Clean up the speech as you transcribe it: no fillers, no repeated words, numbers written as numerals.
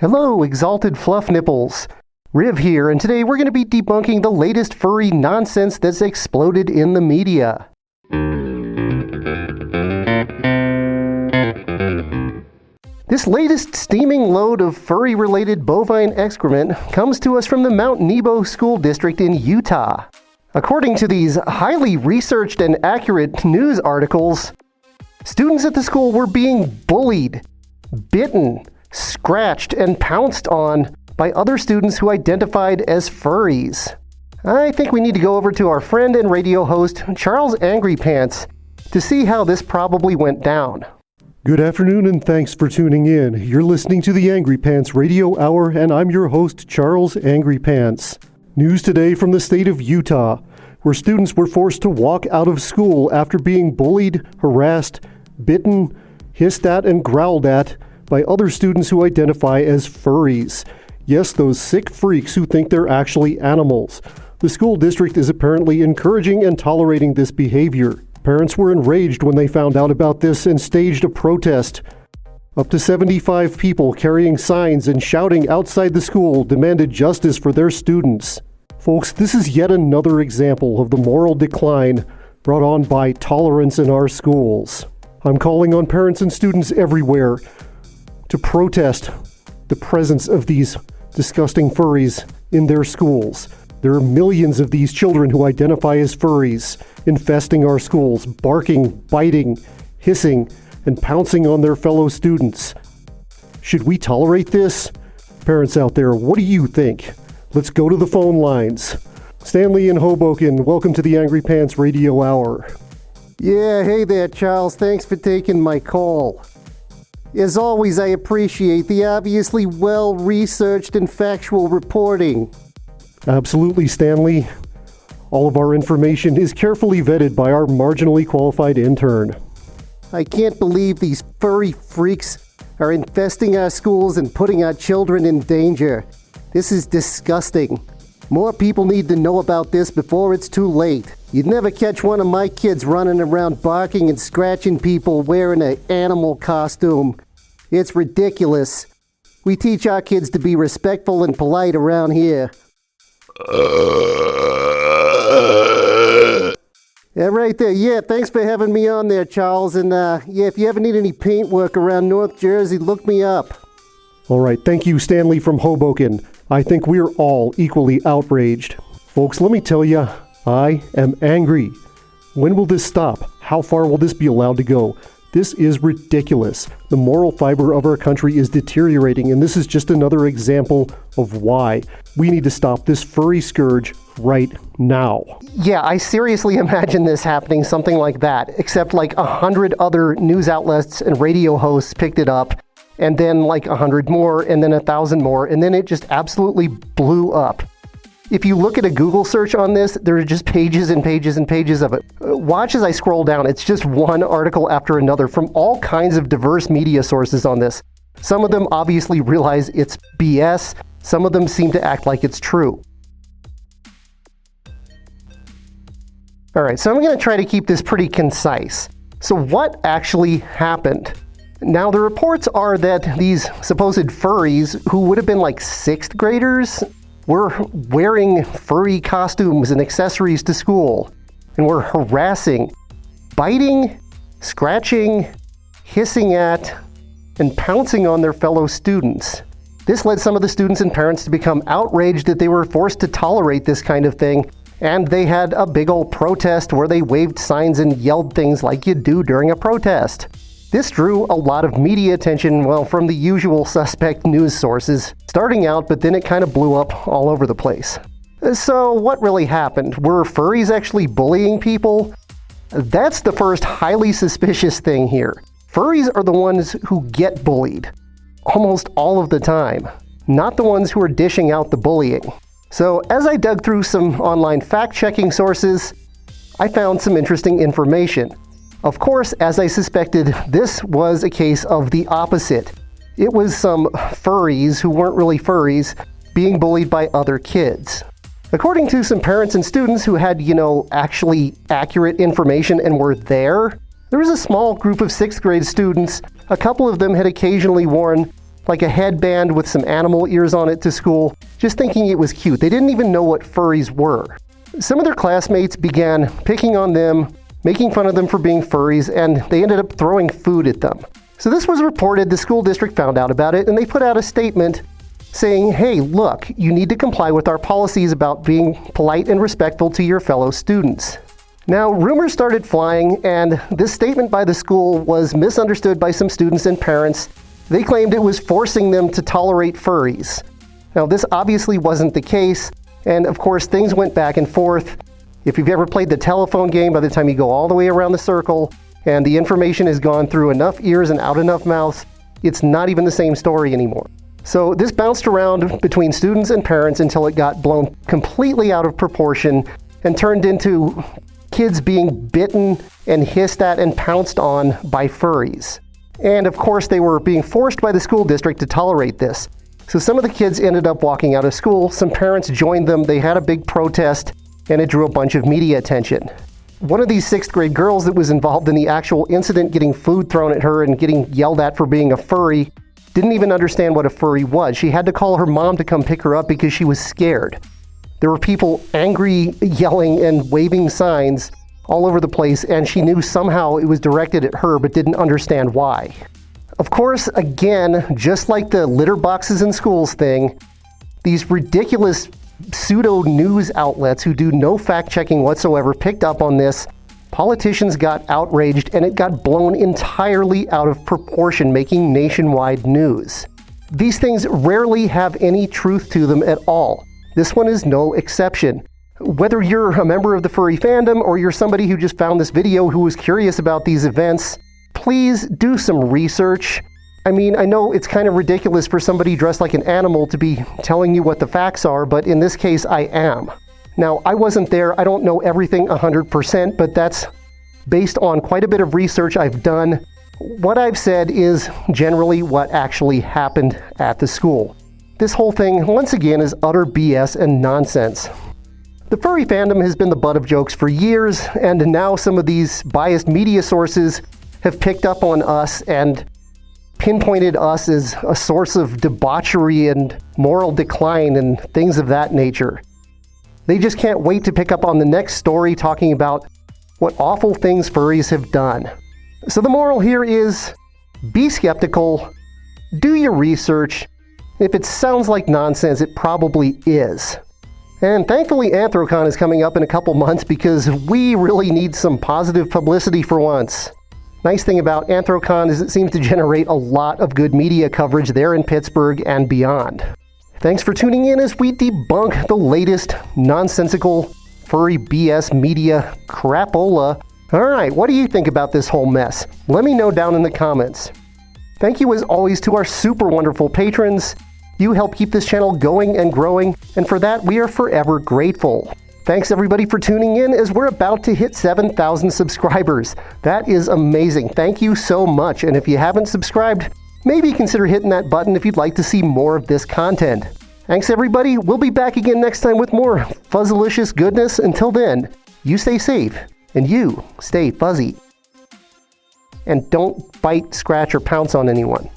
Hello, exalted fluff nipples. Riv here, and today we're going to be debunking the latest furry nonsense that's exploded in the media. This latest steaming load of furry-related bovine excrement comes to us from the Mount Nebo School District in Utah. According to these highly researched and accurate news articles, students at the school were being bullied, bitten, scratched, and pounced on by other students who identified as furries. I think we need to go over to our friend and radio host, Charles Angry Pants, to see how this probably went down. Good afternoon and thanks for tuning in. You're listening to the Angry Pants Radio Hour and I'm your host, Charles Angry Pants. News today from the state of Utah, where students were forced to walk out of school after being bullied, harassed, bitten, hissed at, and growled at by other students who identify as furries. Yes, those sick freaks who think they're actually animals. The school district is apparently encouraging and tolerating this behavior. Parents were enraged when they found out about this and staged a protest. Up to 75 people carrying signs and shouting outside the school demanded justice for their students. Folks, this is yet another example of the moral decline brought on by tolerance in our schools. I'm calling on parents and students everywhere to protest the presence of these disgusting furries in their schools. There are millions of these children who identify as furries, infesting our schools, barking, biting, hissing, and pouncing on their fellow students. Should we tolerate this? Parents out there, what do you think? Let's go to the phone lines. Stanley in Hoboken, welcome to the Angry Pants Radio Hour. Yeah, hey there, Charles. Thanks for taking my call. As always, I appreciate the obviously well-researched and factual reporting. Absolutely, Stanley. All of our information is carefully vetted by our marginally qualified intern. I can't believe these furry freaks are infesting our schools and putting our children in danger. This is disgusting. More people need to know about this before it's too late. You'd never catch one of my kids running around barking and scratching people wearing an animal costume. It's ridiculous. We teach our kids to be respectful and polite around here. Yeah, right there. Yeah, thanks for having me on there, Charles. And if you ever need any paint work around North Jersey, look me up. All right, thank you, Stanley from Hoboken. I think we're all equally outraged. Folks, let me tell you, I am angry. When will this stop? How far will this be allowed to go? This is ridiculous. The moral fiber of our country is deteriorating, and this is just another example of why. We need to stop this furry scourge right now. Yeah, I seriously imagine this happening, something like that, except like 100 other news outlets and radio hosts picked it up, and then like 100 more, and then 1,000 more, and then it just absolutely blew up. If you look at a Google search on this, there are just pages and pages and pages of it. Watch as I scroll down. It's just one article after another from all kinds of diverse media sources on this. Some of them obviously realize it's BS. Some of them seem to act like it's true. All right, so I'm going to try to keep this pretty concise. So what actually happened? Now, the reports are that these supposed furries, who would have been like 6th graders, were wearing furry costumes and accessories to school, and were harassing, biting, scratching, hissing at, and pouncing on their fellow students. This led some of the students and parents to become outraged that they were forced to tolerate this kind of thing, and they had a big old protest where they waved signs and yelled things like you do during a protest. This drew a lot of media attention, well, from the usual suspect news sources, starting out, but then it kind of blew up all over the place. So what really happened? Were furries actually bullying people? That's the first highly suspicious thing here. Furries are the ones who get bullied, almost all of the time, not the ones who are dishing out the bullying. So as I dug through some online fact-checking sources, I found some interesting information. Of course, as I suspected, this was a case of the opposite. It was some furries who weren't really furries being bullied by other kids. According to some parents and students who had, actually accurate information and were there was a small group of 6th grade students. A couple of them had occasionally worn like a headband with some animal ears on it to school, just thinking it was cute. They didn't even know what furries were. Some of their classmates began picking on them, making fun of them for being furries, and they ended up throwing food at them. So this was reported, the school district found out about it, and they put out a statement saying, hey, look, you need to comply with our policies about being polite and respectful to your fellow students. Now, rumors started flying, and this statement by the school was misunderstood by some students and parents. They claimed it was forcing them to tolerate furries. Now, this obviously wasn't the case, and of course, things went back and forth. If you've ever played the telephone game, by the time you go all the way around the circle, and the information has gone through enough ears and out enough mouths, it's not even the same story anymore. So this bounced around between students and parents until it got blown completely out of proportion and turned into kids being bitten and hissed at and pounced on by furries. And of course, they were being forced by the school district to tolerate this. So some of the kids ended up walking out of school. Some parents joined them. They had a big protest, and it drew a bunch of media attention. One of these 6th grade girls that was involved in the actual incident, getting food thrown at her and getting yelled at for being a furry, didn't even understand what a furry was. She had to call her mom to come pick her up because she was scared. There were people angry, yelling, and waving signs all over the place, and she knew somehow it was directed at her but didn't understand why. Of course, again, just like the litter boxes in schools thing, these ridiculous pseudo-news outlets who do no fact-checking whatsoever picked up on this. Politicians got outraged, and it got blown entirely out of proportion, making nationwide news. These things rarely have any truth to them at all. This one is no exception. Whether you're a member of the furry fandom or you're somebody who just found this video who was curious about these events, please do some research. I mean, I know it's kind of ridiculous for somebody dressed like an animal to be telling you what the facts are, but in this case, I am. Now, I wasn't there. I don't know everything 100%, but that's based on quite a bit of research I've done. What I've said is generally what actually happened at the school. This whole thing, once again, is utter BS and nonsense. The furry fandom has been the butt of jokes for years, and now some of these biased media sources have picked up on us and pinpointed us as a source of debauchery and moral decline and things of that nature. They just can't wait to pick up on the next story talking about what awful things furries have done. So the moral here is, be skeptical, do your research. If it sounds like nonsense, it probably is. And thankfully, Anthrocon is coming up in a couple months because we really need some positive publicity for once. Nice thing about Anthrocon is it seems to generate a lot of good media coverage there in Pittsburgh and beyond. Thanks for tuning in as we debunk the latest nonsensical furry BS media crapola. Alright, what do you think about this whole mess? Let me know down in the comments. Thank you as always to our super wonderful patrons. You help keep this channel going and growing, and for that we are forever grateful. Thanks everybody for tuning in as we're about to hit 7,000 subscribers. That is amazing. Thank you so much, and if you haven't subscribed, maybe consider hitting that button if you'd like to see more of this content. Thanks everybody, we'll be back again next time with more fuzzalicious goodness. Until then, you stay safe, and you stay fuzzy. And don't bite, scratch, or pounce on anyone.